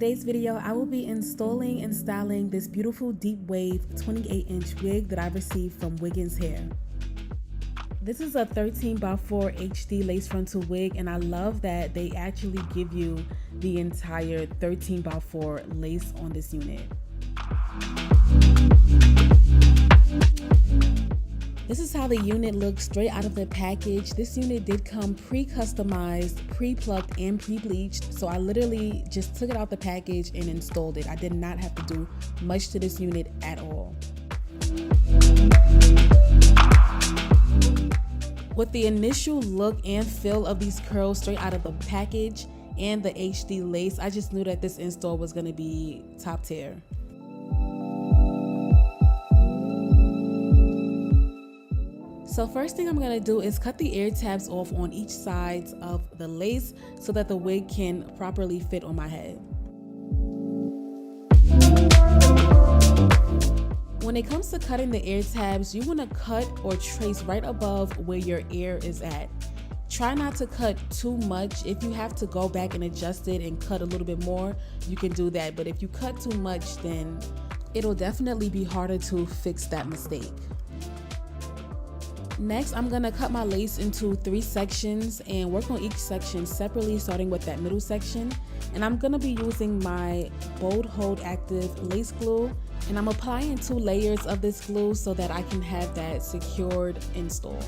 today's video, I will be installing and styling this beautiful deep wave 28-inch wig that I received from Wiggins Hair. This is a 13x4 HD lace frontal wig, and I love that they actually give you the entire 13x4 lace on this unit. This is how the unit looks straight out of the package. This unit did come pre-customized, pre-plucked, and pre-bleached. So I literally just took it out the package and installed it. I did not have to do much to this unit at all. With the initial look and feel of these curls straight out of the package and the HD lace, I just knew that this install was gonna be top tier. So first thing I'm going to do is cut the ear tabs off on each side of the lace so that the wig can properly fit on my head. When it comes to cutting the ear tabs, you want to cut or trace right above where your ear is at. Try not to cut too much. If you have to go back and adjust it and cut a little bit more, you can do that. But if you cut too much, then it'll definitely be harder to fix that mistake. Next, I'm gonna cut my lace into 3 sections and work on each section separately, starting with that middle section. And I'm gonna be using my Bold Hold Active lace glue, and I'm applying 2 layers of this glue so that I can have that secured install.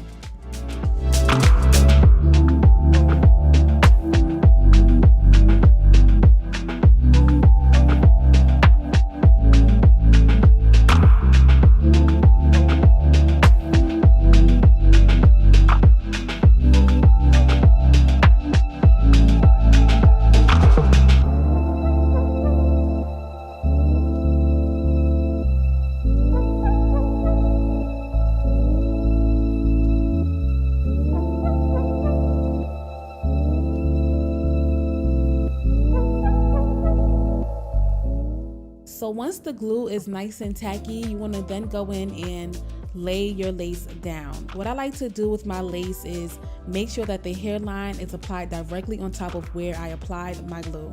So once the glue is nice and tacky, you want to then go in and lay your lace down. What I like to do with my lace is make sure that the hairline is applied directly on top of where I applied my glue.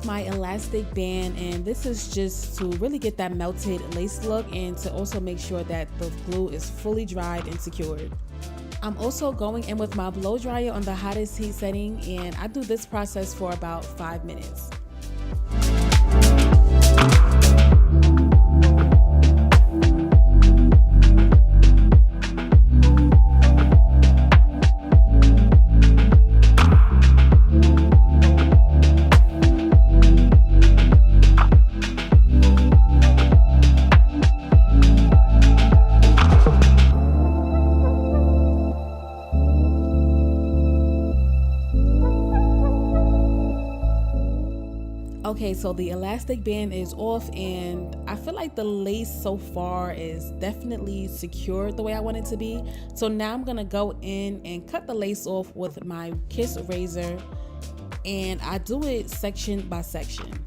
with my elastic band, and this is just to really get that melted lace look and to also make sure that the glue is fully dried and secured. I'm also going in with my blow dryer on the hottest heat setting, and I do this process for about 5 minutes. Okay, so the elastic band is off, and I feel like the lace so far is definitely secured the way I want it to be. So now I'm gonna go in and cut the lace off with my Kiss razor, and I do it section by section.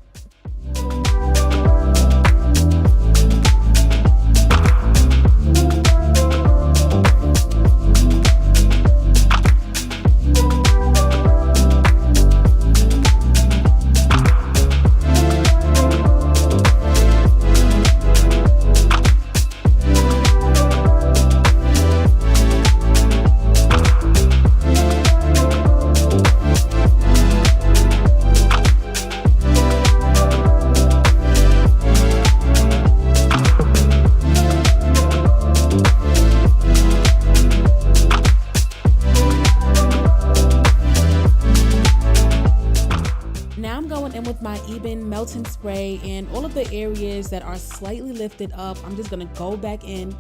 With my even melting spray, and all of the areas that are slightly lifted up, I'm just gonna go back in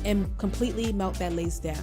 and completely melt that lace down.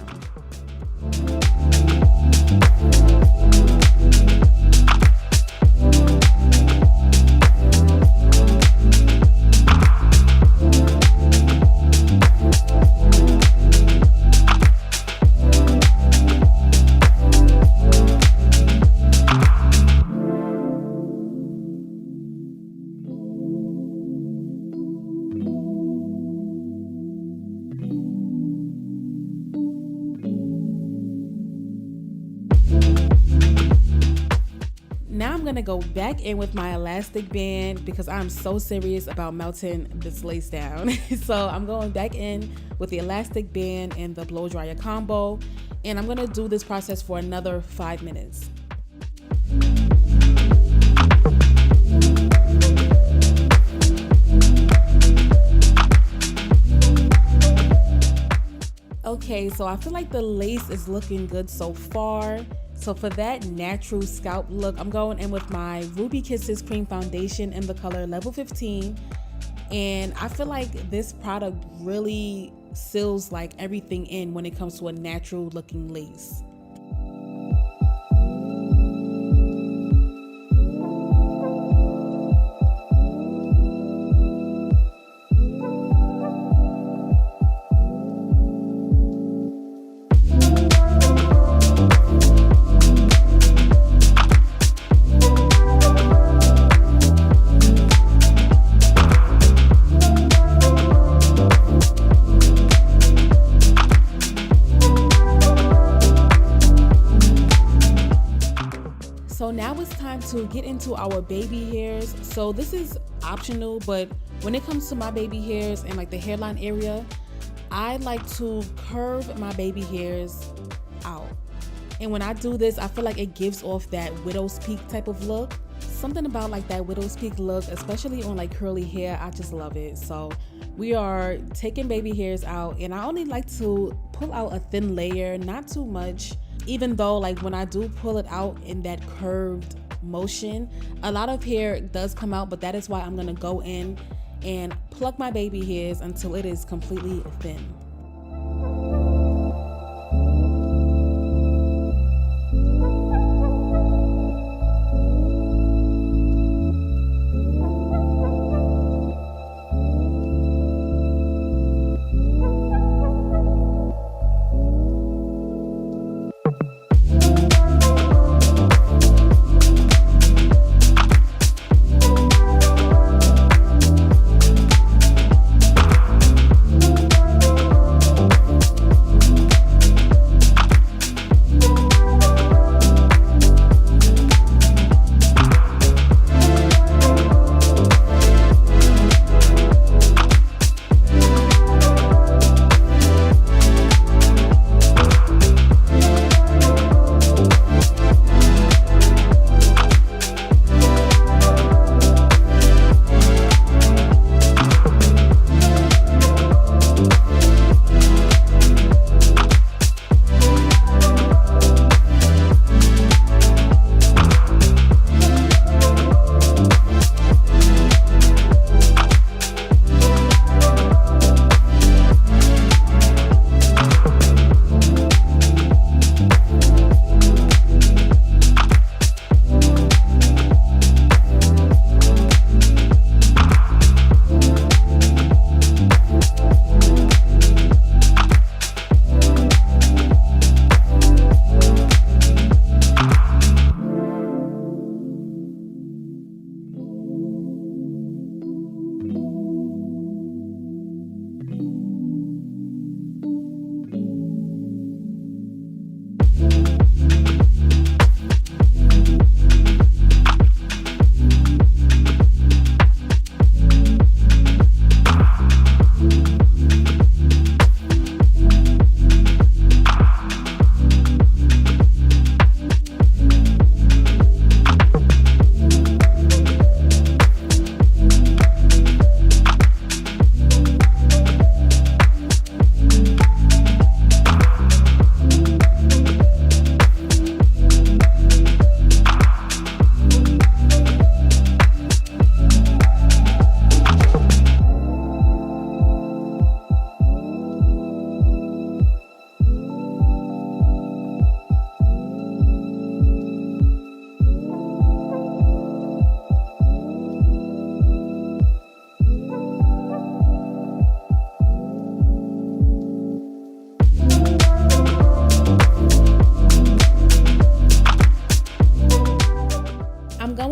Now I'm gonna go back in with my elastic band because I'm so serious about melting this lace down. So I'm going back in with the elastic band and the blow dryer combo, and I'm gonna do this process for another 5 minutes. Okay, so I feel like the lace is looking good so far. So for that natural scalp look, I'm going in with my Ruby Kisses Cream Foundation in the color Level 15. And I feel like this product really seals like everything in when it comes to a natural looking lace. So now it's time to get into our baby hairs. So this is optional, but when it comes to my baby hairs and like the hairline area, I like to curve my baby hairs out. And when I do this, I feel like it gives off that widow's peak type of look. Something about like that widow's peak look, especially on like curly hair, I just love it. So we are taking baby hairs out, and I only like to pull out a thin layer, not too much. Even though like when I do pull it out in that curved motion, a lot of hair does come out, but that is why I'm gonna go in and pluck my baby hairs until it is completely thin.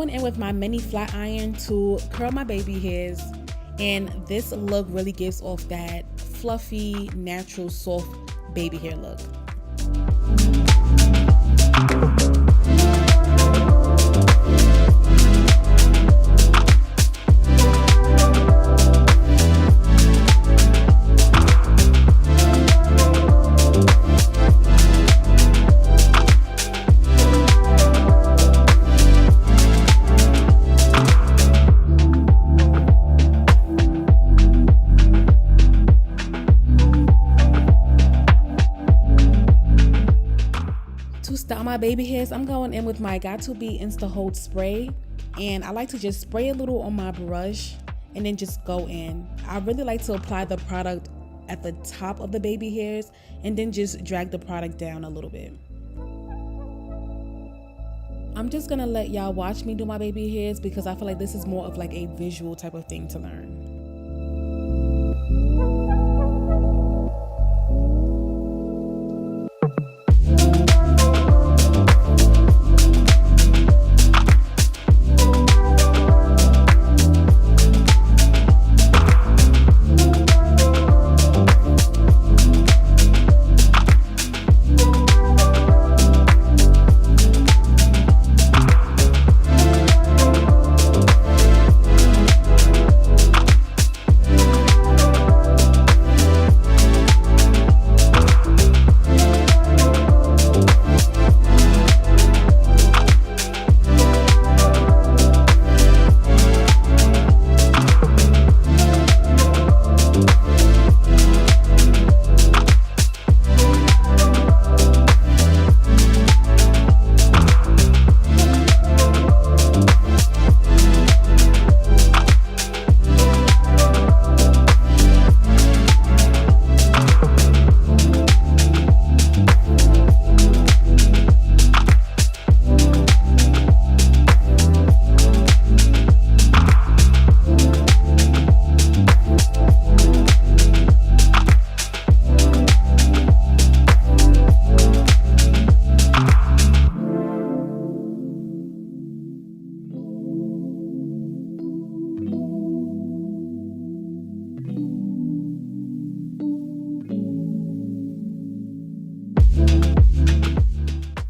going in with my mini flat iron to curl my baby hairs, and this look really gives off that fluffy, natural, soft baby hair look. To style my baby hairs, I'm going in with my Got2b Insta Hold spray, and I like to just spray a little on my brush and then just go in. I really like to apply the product at the top of the baby hairs and then just drag the product down a little bit. I'm just gonna let y'all watch me do my baby hairs because I feel like this is more of like a visual type of thing to learn.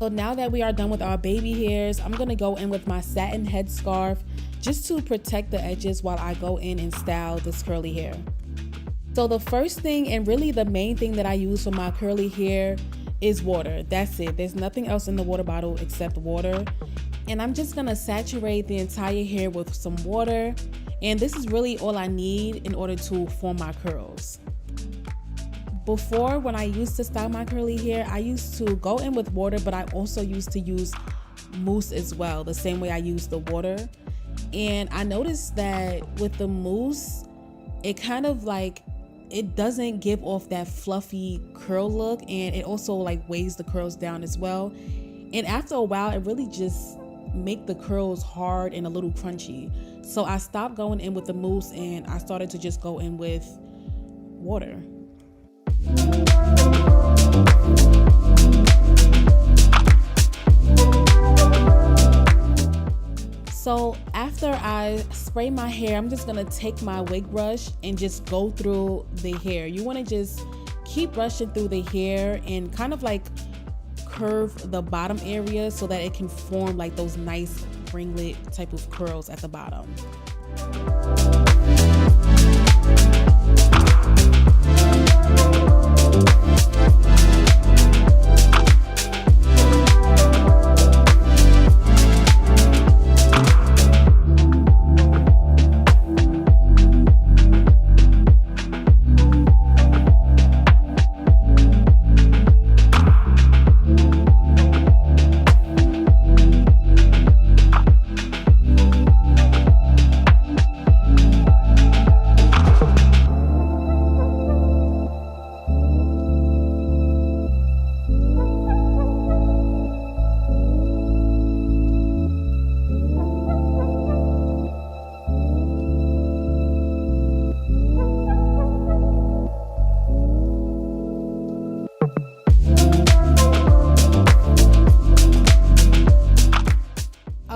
So now that we are done with our baby hairs, I'm gonna go in with my satin headscarf just to protect the edges while I go in and style this curly hair. So the first thing, and really the main thing that I use for my curly hair, is water. That's it. There's nothing else in the water bottle except water. And I'm just gonna saturate the entire hair with some water. And this is really all I need in order to form my curls. Before, when I used to style my curly hair, I used to go in with water, but I also used to use mousse as well, the same way I use the water. And I noticed that with the mousse, it kind of like, it doesn't give off that fluffy curl look, and it also like weighs the curls down as well. And after a while, it really just make the curls hard and a little crunchy. So I stopped going in with the mousse and I started to just go in with water. So after I spray my hair, I'm just gonna take my wig brush and just go through the hair. You wanna just keep brushing through the hair and kind of like curve the bottom area so that it can form like those nice ringlet type of curls at the bottom.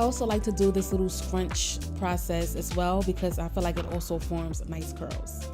also like to do this little scrunch process as well because I feel like it also forms nice curls.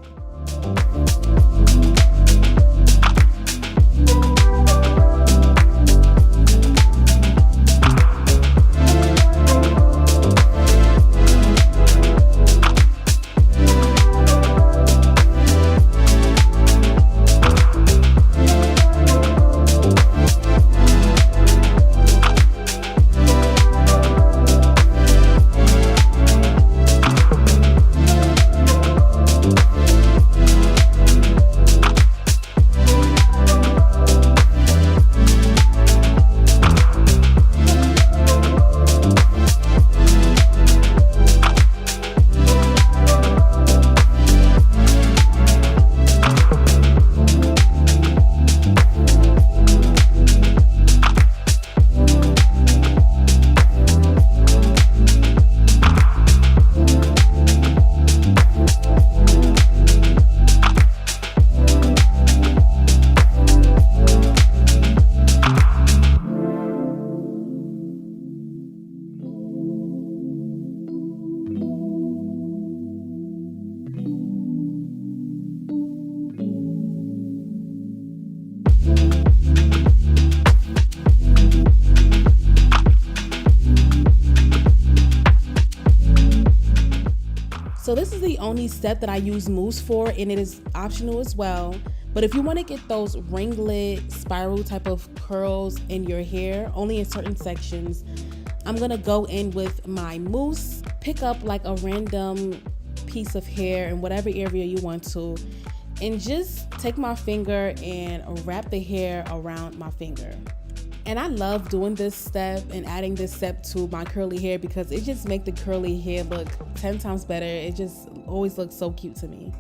So this is the only step that I use mousse for, and it is optional as well. But if you want to get those ringlet spiral type of curls in your hair, only in certain sections, I'm gonna go in with my mousse, pick up like a random piece of hair in whatever area you want to, and just take my finger and wrap the hair around my finger. And I love doing this step and adding this step to my curly hair because it just makes the curly hair look 10 times better. It just always looks so cute to me.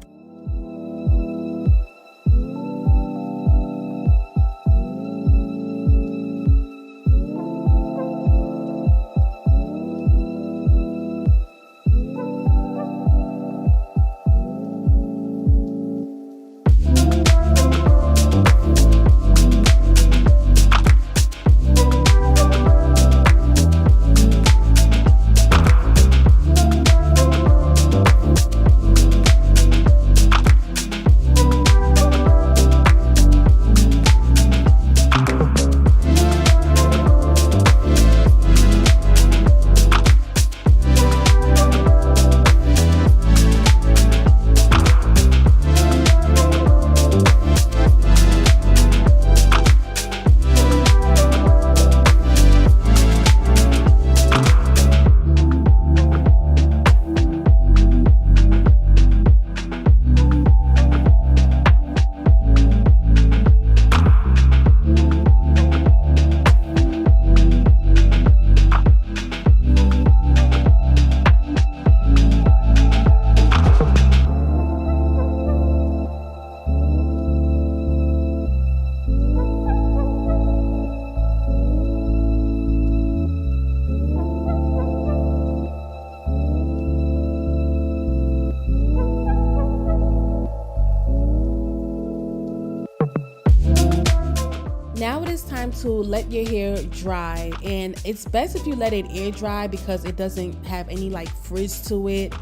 Now it is time to let your hair dry, and it's best if you let it air dry because it doesn't have any like frizz to it.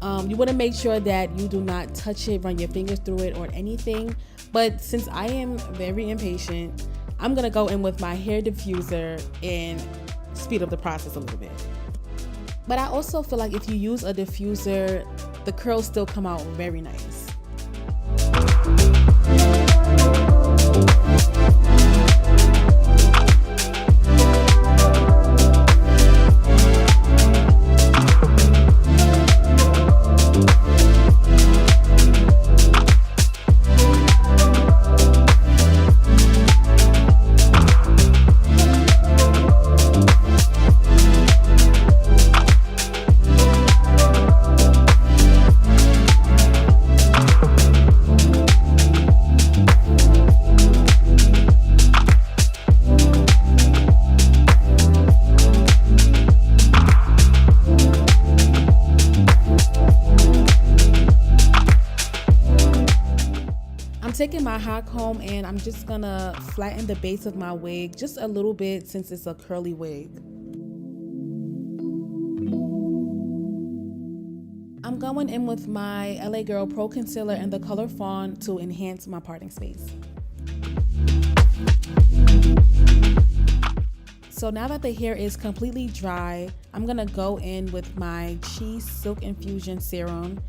You want to make sure that you do not touch it, run your fingers through it or anything. But since I am very impatient, I'm gonna go in with my hair diffuser and speed up the process a little bit. But I also feel like if you use a diffuser, the curls still come out very nice. Taking my hot comb and I'm just gonna flatten the base of my wig just a little bit since it's a curly wig. going in with my LA Girl Pro Concealer in the color Fawn to enhance my parting space. So now that the hair is completely dry, I'm gonna go in with my Cheese Silk Infusion Serum.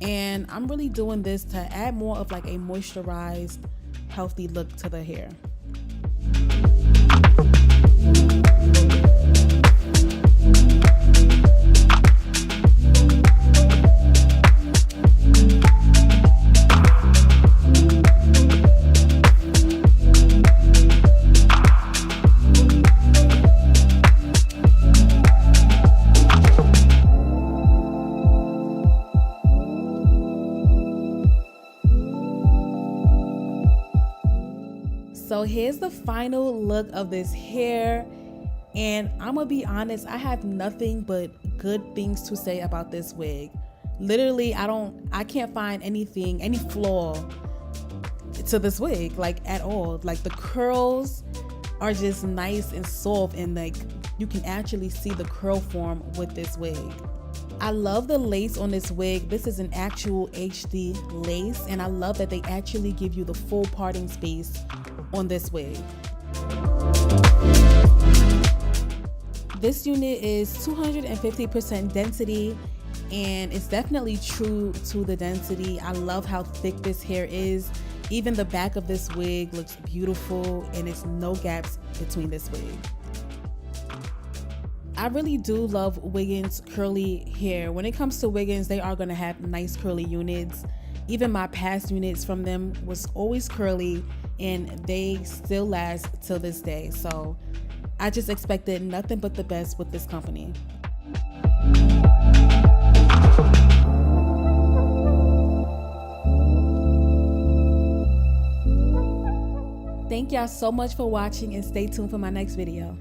And I'm really doing this to add more of like a moisturized, healthy look to the hair. So here's the final look of this hair, and I'm gonna be honest, I have nothing but good things to say about this wig. Literally, I can't find any flaw to this wig, like at all. Like the curls are just nice and soft, and like you can actually see the curl form with this wig. I love the lace on this wig. This is an actual HD lace, and I love that they actually give you the full parting space on this wig. This unit is 250% density, and it's definitely true to the density. I love how thick this hair is. Even the back of this wig looks beautiful, and it's no gaps between this wig. I really do love Wiggins curly hair. When it comes to Wiggins, they are gonna have nice curly units. Even my past units from them was always curly, and they still last till this day. So I just expected nothing but the best with this company. Thank y'all so much for watching, and stay tuned for my next video.